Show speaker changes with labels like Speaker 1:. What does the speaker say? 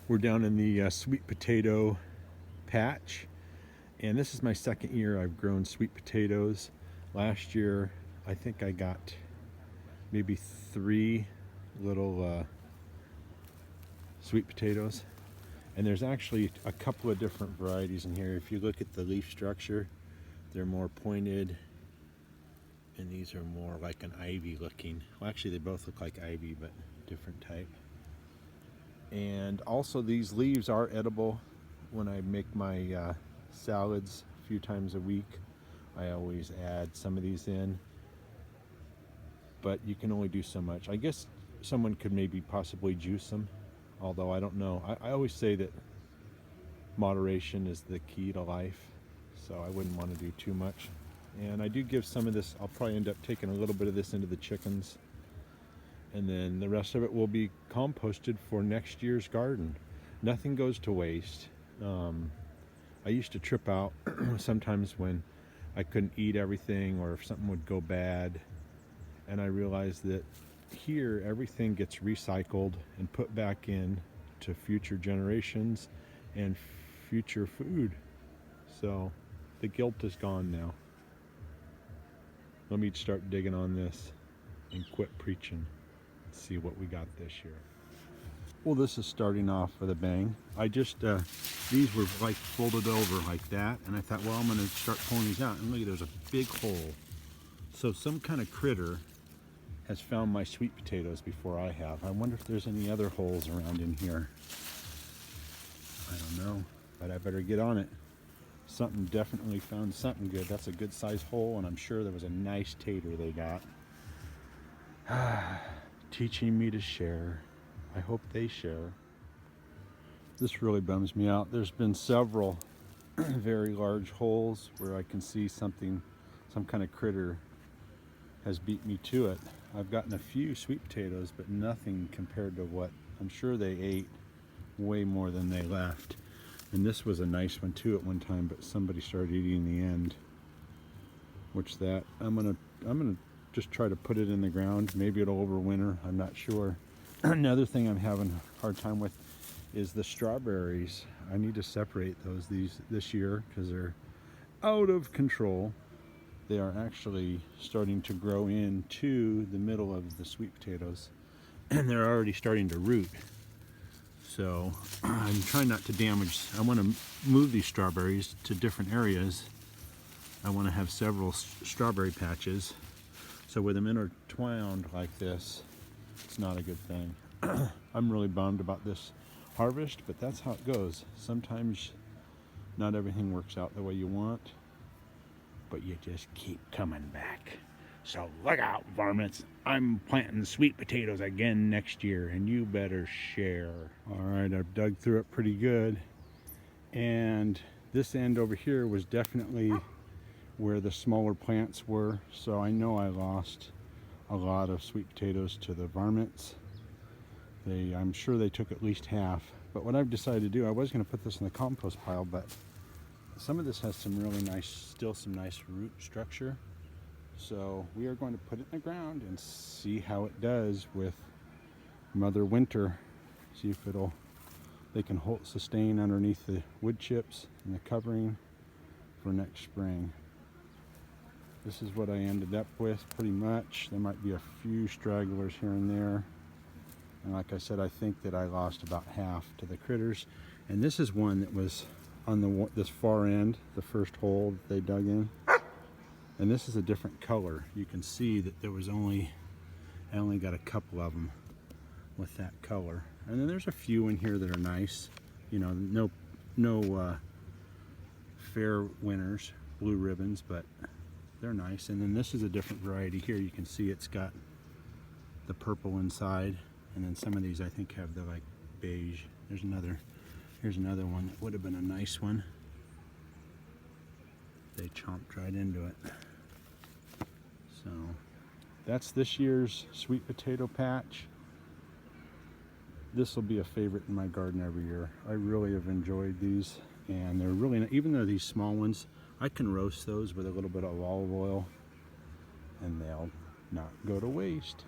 Speaker 1: We're down in the sweet potato patch, and this is my second year I've grown sweet potatoes. Last year I think I got maybe 3 little sweet potatoes, and there's actually a couple of different varieties in here. If you look at the leaf structure, they're more pointed, and these are more like an ivy looking. Well, actually they both look like ivy, but different type. And also these leaves are edible. When I make my salads a few times a week, I always add some of these in, but you can only do so much. I guess someone could maybe possibly juice them, although I don't know. I always say that moderation is the key to life, so I wouldn't want to do too much. And I do give some of this, I'll probably end up taking a little bit of this into the chickens, and then the rest of it will be composted for next year's garden. Nothing goes to waste. I used to trip out sometimes when I couldn't eat everything or if something would go bad, and I realized that here everything gets recycled and put back in to future generations and future food. So the guilt is gone now. Let me start digging on this and quit preaching. See what we got this year. Well, this is starting off with a bang. I just these were like folded over like that, and I thought, well, I'm going to start pulling these out, and look, there's a big hole. So some kind of critter has found my sweet potatoes before I have. I wonder if there's any other holes around in here. I don't know, but I better get on it. Something definitely found something good. That's a good size hole, and I'm sure there was a nice tater they got. Teaching me to share. I hope they share. This really bums me out. There's been several very large holes where I can see something, some kind of critter has beat me to it. I've gotten a few sweet potatoes, but nothing compared to what I'm sure they ate. Way more than they left. And this was a nice one too at one time, but somebody started eating the end. Which that I'm gonna just try to put it in the ground. Maybe it'll overwinter, I'm not sure. Another thing I'm having a hard time with is the strawberries. I need to separate those this year because they're out of control. They are actually starting to grow into the middle of the sweet potatoes, and they're already starting to root. So I'm trying not to damage. I want to move these strawberries to different areas. I want to have several strawberry patches. So with them intertwined like this, it's not a good thing. I'm really bummed about this harvest, but that's how it goes. Sometimes not everything works out the way you want, but you just keep coming back. So look out, varmints. I'm planting sweet potatoes again next year, and you better share. All right, I've dug through it pretty good. And this end over here was definitely where the smaller plants were. So I know I lost a lot of sweet potatoes to the varmints. I'm sure they took at least half. But what I've decided to do, I was going to put this in the compost pile, but some of this has some really nice, still some nice root structure. So we are going to put it in the ground and see how it does with Mother Winter. See if they can sustain underneath the wood chips and the covering for next spring. This is what I ended up with pretty much. There might be a few stragglers here and there. And like I said, I think that I lost about half to the critters. And this is one that was on this far end, the first hole that they dug in. And this is a different color. You can see that I only got a couple of them with that color. And then there's a few in here that are nice. You know, no fair winners, blue ribbons, but they're nice. And then this is a different variety here. You can see it's got the purple inside. And then some of these I think have the like beige. Here's another one that would have been a nice one. They chomped right into it. So that's this year's sweet potato patch. This will be a favorite in my garden every year. I really have enjoyed these, and they're really, even though these small ones, I can roast those with a little bit of olive oil and they'll not go to waste.